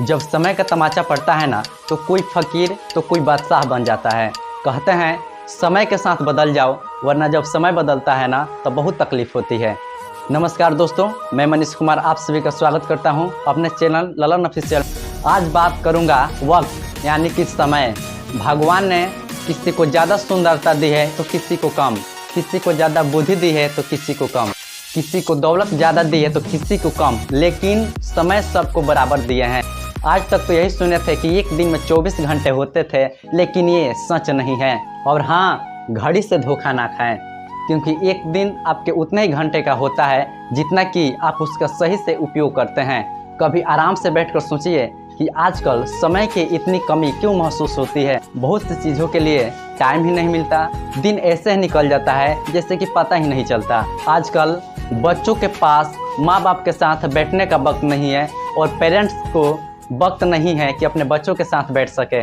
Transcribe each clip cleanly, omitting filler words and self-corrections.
जब समय का तमाचा पड़ता है ना, तो कोई फकीर तो कोई बादशाह बन जाता है। कहते हैं समय के साथ बदल जाओ, वरना जब समय बदलता है ना तो बहुत तकलीफ होती है। नमस्कार दोस्तों, मैं मनीष कुमार आप सभी का स्वागत करता हूं अपने चैनल ललन ऑफिशियल। आज बात करूंगा वक्त यानी कि समय। भगवान ने किसी को ज़्यादा सुंदरता दी है तो किसी को कम, किसी को ज़्यादा बुद्धि दी है तो किसी को कम, किसी को दौलत ज़्यादा दी है तो किसी को कम, लेकिन समय सबको बराबर दिए हैं। आज तक तो यही सुने थे कि एक दिन में 24 घंटे होते थे, लेकिन ये सच नहीं है। और हाँ, घड़ी से धोखा ना खाएं, क्योंकि एक दिन आपके उतने ही घंटे का होता है जितना कि आप उसका सही से उपयोग करते हैं। कभी आराम से बैठकर सोचिए कि आजकल समय की इतनी कमी क्यों महसूस होती है। बहुत सी चीज़ों के लिए टाइम ही नहीं मिलता, दिन ऐसे ही निकल जाता है जैसे कि पता ही नहीं चलता। आजकल बच्चों के पास माँ बाप के साथ बैठने का वक्त नहीं है और पेरेंट्स को वक्त नहीं है कि अपने बच्चों के साथ बैठ सके।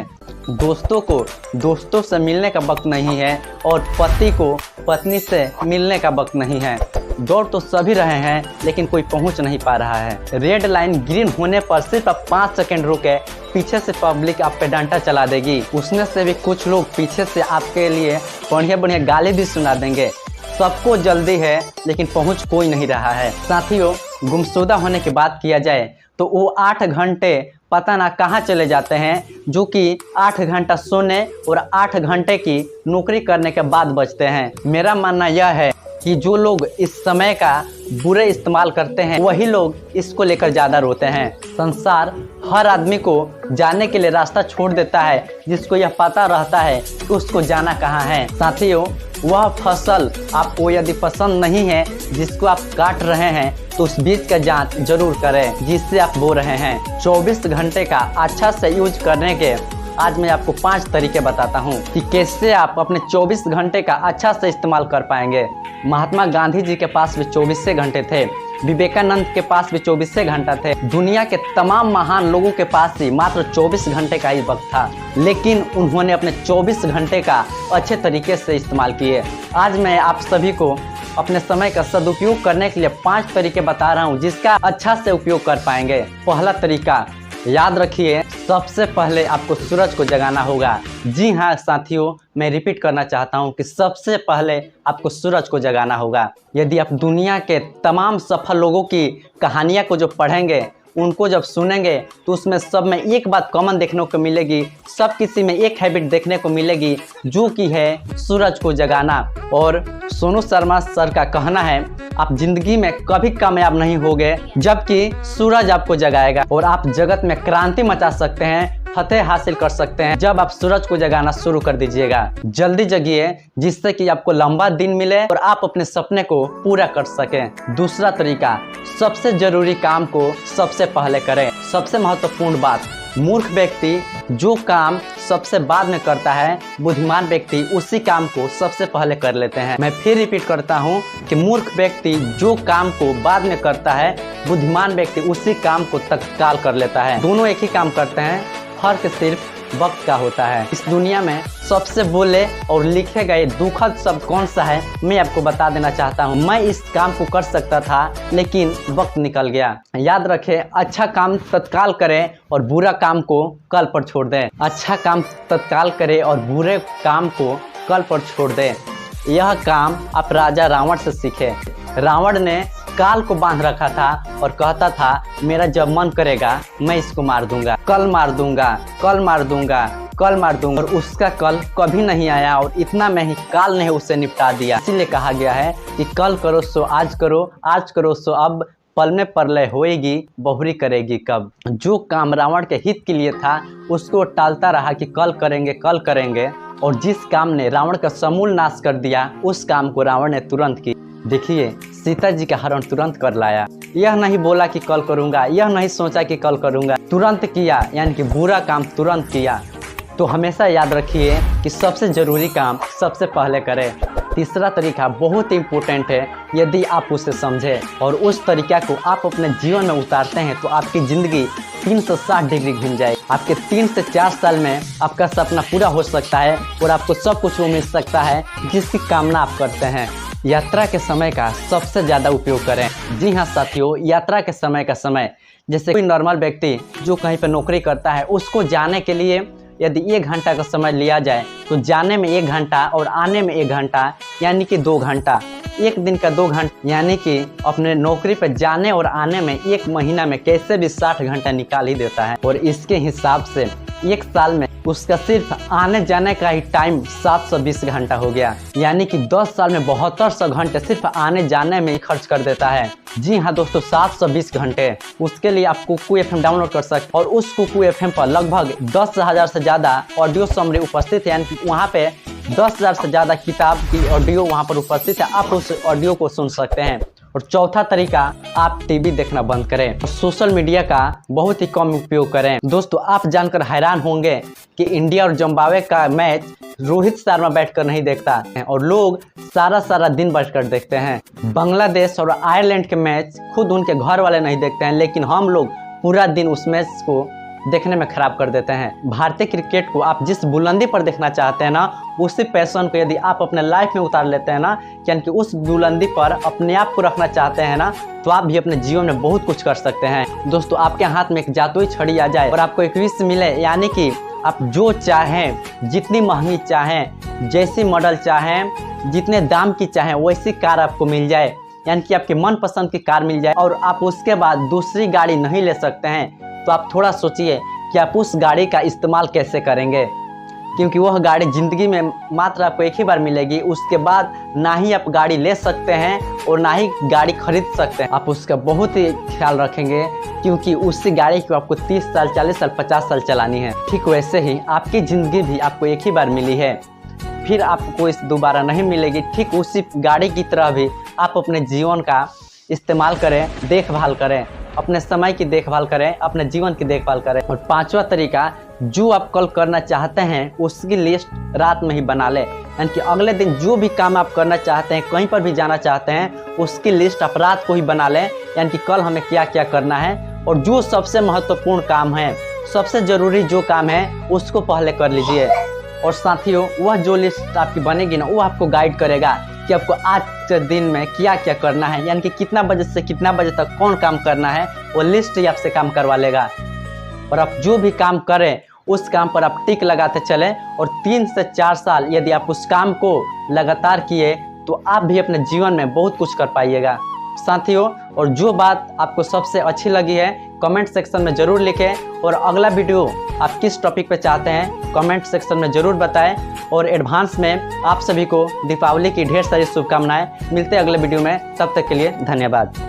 दोस्तों को दोस्तों से मिलने का वक्त नहीं है और पति को पत्नी से मिलने का वक्त नहीं है। दौड़ तो सभी रहे हैं, लेकिन कोई पहुंच नहीं पा रहा है। रेड लाइन ग्रीन होने पर सिर्फ आप 5 सेकंड रुके, पीछे से पब्लिक आप पे डंडा चला देगी। उसमें से भी कुछ लोग पीछे से आपके लिए बढ़िया बढ़िया गाली भी सुना देंगे। सबको जल्दी है, लेकिन पहुंच कोई नहीं रहा है। साथियों, गुमशुदा होने की बात किया जाए तो वो 8 घंटे पता ना कहाँ चले जाते हैं, जो कि 8 घंटा सोने और 8 घंटे की नौकरी करने के बाद बचते हैं। मेरा मानना यह है कि जो लोग इस समय का बुरे इस्तेमाल करते हैं, वही लोग इसको लेकर ज़्यादा रोते हैं। संसार हर आदमी को जाने के लिए रास्ता छोड़ देता है, जिसको यह पता रहता है कि उसको जाना कहाँ है। साथियों, वह फसल आपको यदि पसंद नहीं है जिसको आप काट रहे हैं, तो उस बीज का जांच जरूर करें जिससे आप बो रहे हैं। 24 घंटे का अच्छा से यूज करने के आज मैं आपको 5 तरीके बताता हूं कि कैसे आप अपने 24 घंटे का अच्छा से इस्तेमाल कर पाएंगे। महात्मा गांधी जी के पास भी 24 घंटे थे, विवेकानंद के पास भी 24 घंटा थे। दुनिया के तमाम महान लोगों के पास ही मात्र 24 घंटे का ही वक्त था, लेकिन उन्होंने अपने 24 घंटे का अच्छे तरीके से इस्तेमाल किए। आज मैं आप सभी को अपने समय का सदुपयोग करने के लिए 5 तरीके बता रहा हूँ, जिसका अच्छा से उपयोग कर पाएंगे। पहला तरीका याद रखिए, सबसे पहले आपको सूरज को जगाना होगा। जी हाँ साथियों, मैं रिपीट करना चाहता हूँ कि सबसे पहले आपको सूरज को जगाना होगा। यदि आप दुनिया के तमाम सफल लोगों की कहानियाँ को जो पढ़ेंगे, उनको जब सुनेंगे, तो उसमें सब में एक बात कॉमन देखने को मिलेगी। सब किसी में एक हैबिट देखने को मिलेगी, जो कि है सूरज को जगाना। और सोनू शर्मा सर का कहना है, आप जिंदगी में कभी कामयाब नहीं होगे जबकि सूरज आपको जगाएगा, और आप जगत में क्रांति मचा सकते हैं, फतेह हासिल कर सकते हैं जब आप सूरज को जगाना शुरू कर दीजिएगा। जल्दी जगिए, जिससे कि आपको लंबा दिन मिले और आप अपने सपने को पूरा कर सकें। दूसरा तरीका, सबसे जरूरी काम को सबसे पहले करें। सबसे महत्वपूर्ण बात, मूर्ख व्यक्ति जो काम सबसे बाद में करता है, बुद्धिमान व्यक्ति उसी काम को सबसे पहले कर लेते हैं। मैं फिर रिपीट करता हूँ कि मूर्ख व्यक्ति जो काम को बाद में करता है, बुद्धिमान व्यक्ति उसी काम को तत्काल कर लेता है। दोनों एक ही काम करते हैं, फर्क सिर्फ वक्त का होता है। इस दुनिया में सबसे बोले और लिखे गए दुखद शब्द कौन सा है, मैं आपको बता देना चाहता हूँ। मैं इस काम को कर सकता था, लेकिन वक्त निकल गया। याद रखें, अच्छा काम तत्काल करें और बुरा काम को कल पर छोड़ दें। अच्छा काम तत्काल करें और बुरे काम को कल पर छोड़ दें। यह काम आप राजा रावण से सीखे। रावण ने काल को बांध रखा था और कहता था, मेरा जब मन करेगा मैं इसको मार दूंगा, कल मार दूंगा, कल मार दूंगा, कल मार दूंगा। और उसका कल कभी नहीं आया, और इतना में ही काल ने उसे निपटा दिया। इसीलिए कहा गया है कि कल करो सो आज करो, आज करो सो अब, पल में प्रलय होएगी, बहुरी करेगी कब। जो काम रावण के हित के लिए था, उसको टालता रहा कि कल करेंगे, कल करेंगे, और जिस काम ने रावण का समूल नाश कर दिया, उस काम को रावण ने तुरंत किया। देखिए, सीता जी का हरण तुरंत कर लाया। यह नहीं बोला कि कल करूंगा, यह नहीं सोचा कि कल करूंगा, तुरंत किया, यानी कि बुरा काम तुरंत किया। तो हमेशा याद रखिए कि सबसे जरूरी काम सबसे पहले करें। तीसरा तरीका बहुत इम्पोर्टेंट है, यदि आप उसे समझें और उस तरीका को आप अपने जीवन में उतारते हैं, तो आपकी ज़िंदगी 360 डिग्री घूम जाएगी। आपके 3 से 4 साल में आपका सपना पूरा हो सकता है और आपको सब कुछ वो मिल सकता है जिसकी कामना आप करते हैं। यात्रा के समय का सबसे ज़्यादा उपयोग करें। जी हाँ साथियों, यात्रा के समय का समय जैसे कोई नॉर्मल व्यक्ति जो कहीं पर नौकरी करता है, उसको जाने के लिए यदि 1 घंटा का समय लिया जाए तो जाने में 1 घंटा और आने में 1 घंटा, यानी कि 2 घंटा। एक दिन का 2 घंटा, यानी कि अपने नौकरी पर जाने और आने में 1 महीना में कैसे भी 60 घंटा निकाल ही देता है। और इसके हिसाब से 1 साल में उसका सिर्फ आने जाने का ही टाइम 720 घंटा हो गया, यानी कि 10 साल में 7200 घंटे सिर्फ आने जाने में ही खर्च कर देता है। जी हाँ दोस्तों, 720 घंटे। उसके लिए आप कुकू FM डाउनलोड कर सकते हैं और उस कुकू FM पर लगभग 10,000 से ज़्यादा ऑडियो समरी उपस्थित है, यानी कि वहाँ पे 10,000 से ज़्यादा किताब की ऑडियो वहाँ पर उपस्थित है। आप उस ऑडियो को सुन सकते हैं। और चौथा तरीका, आप टीवी देखना बंद करें, सोशल मीडिया का बहुत ही कम उपयोग करें। दोस्तों, आप जानकर हैरान होंगे कि इंडिया और जिम्बाब्वे का मैच रोहित शर्मा बैठकर नहीं देखता है और लोग सारा दिन बैठकर देखते हैं। बांग्लादेश और आयरलैंड के मैच खुद उनके घर वाले नहीं देखते हैं, लेकिन हम लोग पूरा दिन उस मैच को देखने में खराब कर देते हैं। भारतीय क्रिकेट को आप जिस बुलंदी पर देखना चाहते हैं ना, उसी पैशन को यदि आप अपने लाइफ में उतार लेते हैं ना, यानी कि उस बुलंदी पर अपने आप को रखना चाहते हैं ना, तो आप भी अपने जीवन में बहुत कुछ कर सकते हैं। दोस्तों, आपके हाथ में एक जादुई छड़ी आ जाए और आपको एक विश मिले, यानी कि आप जो चाहें, जितनी महंगी चाहें, जैसी मॉडल चाहें, जितने दाम की चाहें, वैसी कार आपको मिल जाए, यानी कि आपकी मनपसंद की कार मिल जाए और आप उसके बाद दूसरी गाड़ी नहीं ले सकते हैं, तो आप थोड़ा सोचिए कि आप उस गाड़ी का इस्तेमाल कैसे करेंगे, क्योंकि वह गाड़ी ज़िंदगी में मात्र आपको एक ही बार मिलेगी। उसके बाद ना ही आप गाड़ी ले सकते हैं और ना ही गाड़ी खरीद सकते हैं। आप उसका बहुत ही ख्याल रखेंगे, क्योंकि उसी गाड़ी को आपको 30 साल, 40 साल, 50 साल चलानी है। ठीक वैसे ही आपकी ज़िंदगी भी आपको एक ही बार मिली है, फिर आपको इस दोबारा नहीं मिलेगी। ठीक उसी गाड़ी की तरह भी आप अपने जीवन का इस्तेमाल करें, देखभाल करें, अपने समय की देखभाल करें, अपने जीवन की देखभाल करें। और 5वां तरीका, जो आप कल करना चाहते हैं उसकी लिस्ट रात में ही बना लें, यानी कि अगले दिन जो भी काम आप करना चाहते हैं, कहीं पर भी जाना चाहते हैं, उसकी लिस्ट आप रात को ही बना लें, यानी कि कल हमें क्या क्या करना है। और जो सबसे महत्वपूर्ण काम है, सबसे ज़रूरी जो काम है, उसको पहले कर लीजिए। और साथियों, वह जो लिस्ट आपकी बनेगी ना, वो आपको गाइड करेगा कि आपको आज के दिन में क्या क्या करना है, यानी कि कितना बजे से कितना बजे तक कौन काम करना है, वो लिस्ट ही आपसे काम करवा लेगा। और आप जो भी काम करें, उस काम पर आप टिक लगाते चलें और 3 से 4 साल यदि आप उस काम को लगातार किए, तो आप भी अपने जीवन में बहुत कुछ कर पाइएगा। साथियों, और जो बात आपको सबसे अच्छी लगी है, कमेंट सेक्शन में ज़रूर लिखें। और अगला वीडियो आप किस टॉपिक पे चाहते हैं, कमेंट सेक्शन में ज़रूर बताएं। और एडवांस में आप सभी को दीपावली की ढेर सारी शुभकामनाएं। मिलते हैं अगले वीडियो में, तब तक के लिए धन्यवाद।